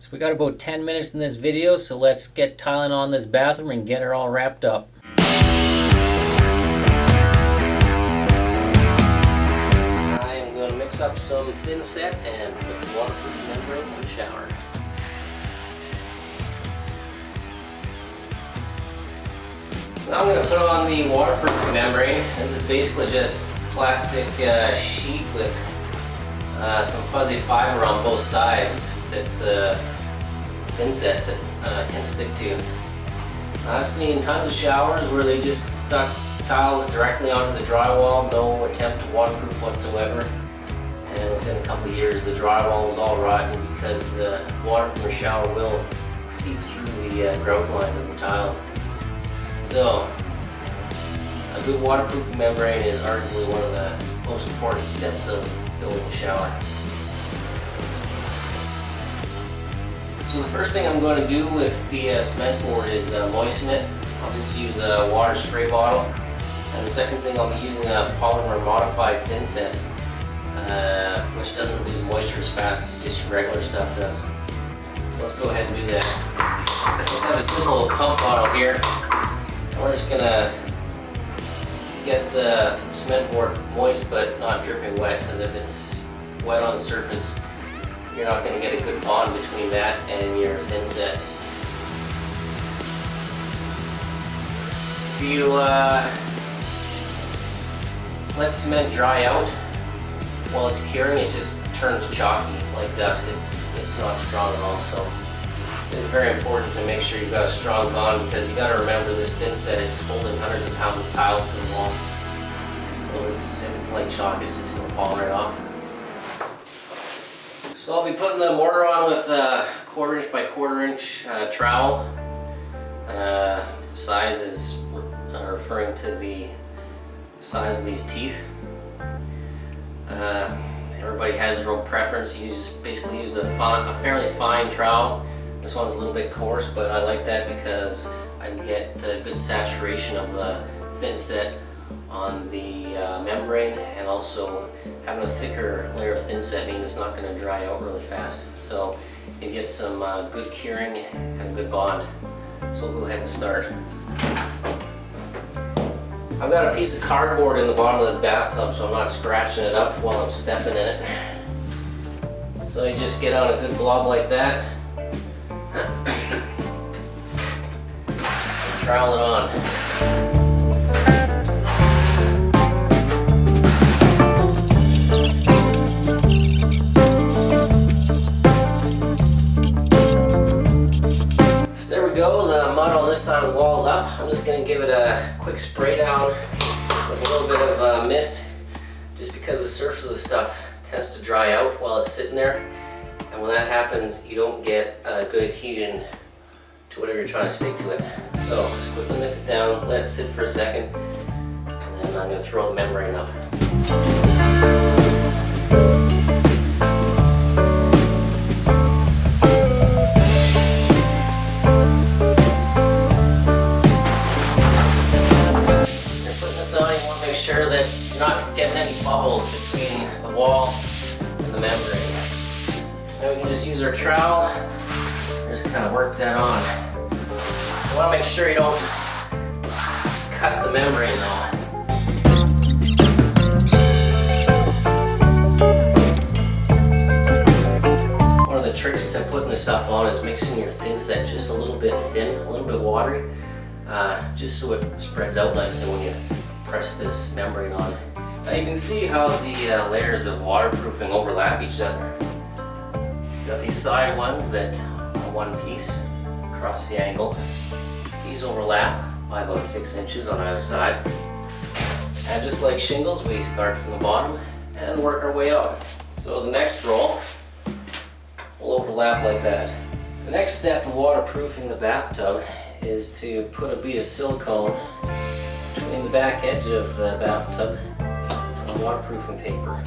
So we got about 10 minutes in this video, so let's get tiling on this bathroom and get her all wrapped up. I am going to mix up some thin set and put the waterproof membrane in the shower. So now I'm going to put on the waterproof membrane. This is basically just plastic sheet with some fuzzy fiber on both sides that the thin sets can stick to. I've seen tons of showers where they just stuck tiles directly onto the drywall, no attempt to waterproof whatsoever, and within a couple of years the drywall was all rotten because the water from the shower will seep through the grout lines of the tiles. So a good waterproof membrane is arguably one of the most important steps of building a shower. So the first thing I'm going to do with the cement board is moisten it. I'll just use a water spray bottle. And the second thing, I'll be using a polymer modified thin set, which doesn't lose moisture as fast as just your regular stuff does. So let's go ahead and do that. Just have a simple pump bottle here. We're just going to get the cement board moist but not dripping wet, because if it's wet on the surface, you're not going to get a good bond between that and your thin set. If you let cement dry out while it's curing, it just turns chalky like dust. It's not strong at all. So it's very important to make sure you've got a strong bond, because you got to remember this thin set, it's holding hundreds of pounds of tiles to the wall. So if it's like chalk, it's just going to fall right off. So I'll be putting the mortar on with a 1/4 inch by 1/4 inch trowel. Size is referring to the size of these teeth. Everybody has their own preference. You basically use a fairly fine trowel. This one's a little bit coarse, but I like that because I can get a good saturation of the thin set on the membrane, and also having a thicker layer of thin set means it's not going to dry out really fast. So you get some good curing and a good bond. So we'll go ahead and start. I've got a piece of cardboard in the bottom of this bathtub, so I'm not scratching it up while I'm stepping in it. So you just get out a good blob like that, and trowel it on. The mud on this side of the wall's up. I'm just going to give it a quick spray down with a little bit of mist, just because the surface of the stuff tends to dry out while it's sitting there, and when that happens you don't get a good adhesion to whatever you're trying to stick to it. So just quickly mist it down, let it sit for a second, and then I'm going to throw the membrane up. Sure that you're not getting any bubbles between the wall and the membrane. Then we can just use our trowel and just kind of work that on. You want to make sure you don't cut the membrane though. One of the tricks to putting this stuff on is mixing your thin set just a little bit thin, a little bit watery, just so it spreads out nicely when you press this membrane on. Now you can see how the layers of waterproofing overlap each other. You've got these side ones that are one piece across the angle. These overlap by about 6 inches on either side. And just like shingles, we start from the bottom and work our way up. So the next roll will overlap like that. The next step in waterproofing the bathtub is to put a bead of silicone between the back edge of the bathtub and the waterproofing paper.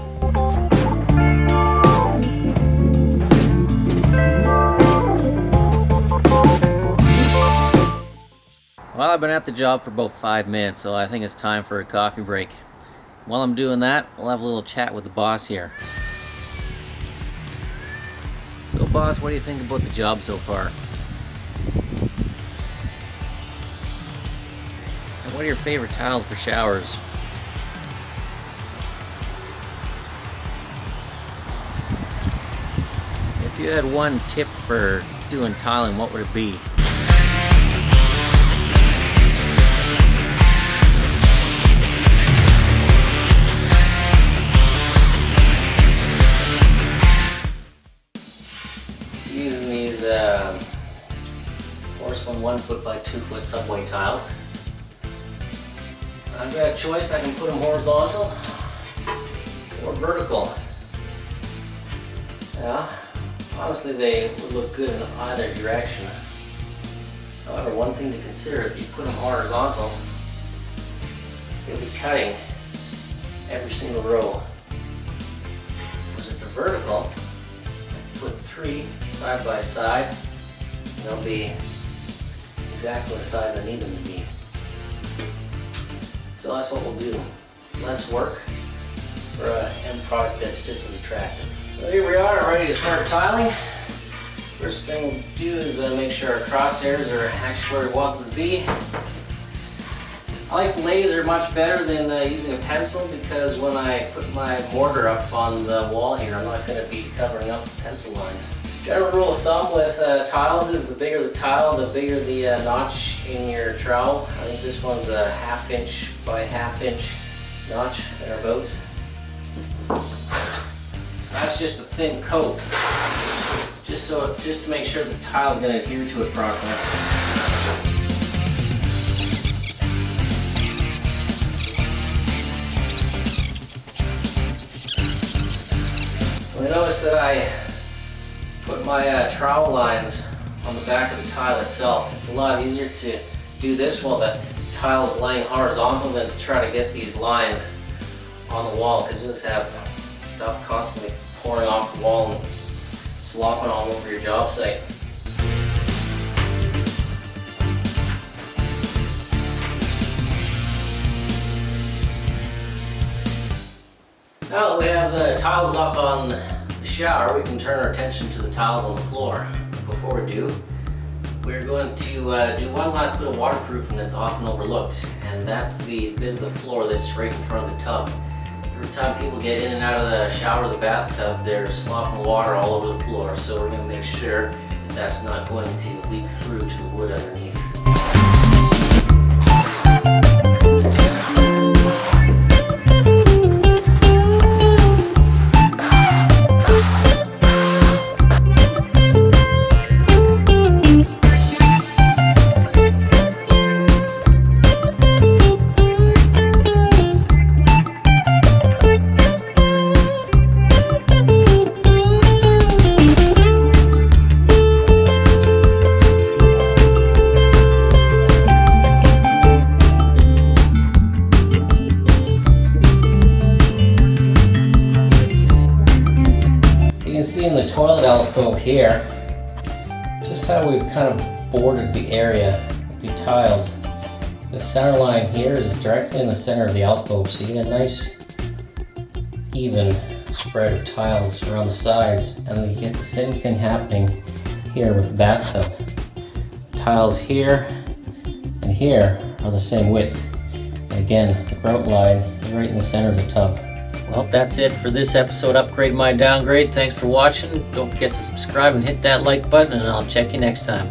Well, I've been at the job for about 5 minutes, so I think it's time for a coffee break. While I'm doing that, we'll have a little chat with the boss here. So boss, what do you think about the job so far? And what are your favorite tiles for showers? If you had one tip for doing tiling, what would it be? Using these porcelain 1 foot by 2 foot subway tiles. I've got a choice. I can put them horizontal or vertical. Yeah, honestly they would look good in either direction. However, one thing to consider, if you put them horizontal, you'll be cutting every single row. Whereas if they're vertical, put 3 side by side, they'll be exactly the size I need them to be. So that's what we'll do. Less work for an end product that's just as attractive. So here we are, ready to start tiling. First thing we'll do is make sure our crosshairs are actually where we want them to be. I like the laser much better than using a pencil, because when I put my mortar up on the wall here, I'm not going to be covering up the pencil lines. General rule of thumb with tiles is the bigger the tile, the bigger the notch in your trowel. I think this one's a 1/2 inch by 1/2 inch notch thereabouts. So that's just a thin coat, just to make sure the tile's going to adhere to it properly. So I noticed that I put my trowel lines on the back of the tile itself. It's a lot easier to do this while the tile is laying horizontal than to try to get these lines on the wall, because you just have stuff constantly pouring off the wall and slopping all over your job site. Now that we have the tiles up on the shower, we can turn our attention to the tiles on the floor. But before we do, we're going to do one last bit of waterproofing that's often overlooked, and that's the bit of the floor that's right in front of the tub. Every time people get in and out of the shower or the bathtub, they're slopping water all over the floor, so we're going to make sure that that's not going to leak through to the wood underneath. You can see in the toilet alcove here just how we've kind of bordered the area with the tiles. The center line here is directly in the center of the alcove, so you get a nice even spread of tiles around the sides, and you get the same thing happening here with the bathtub. Tiles here and here are the same width, and again the grout line is right in the center of the tub. Well, that's it for this episode, Upgrade My Downgrade. Thanks for watching. Don't forget to subscribe and hit that like button, and I'll check you next time.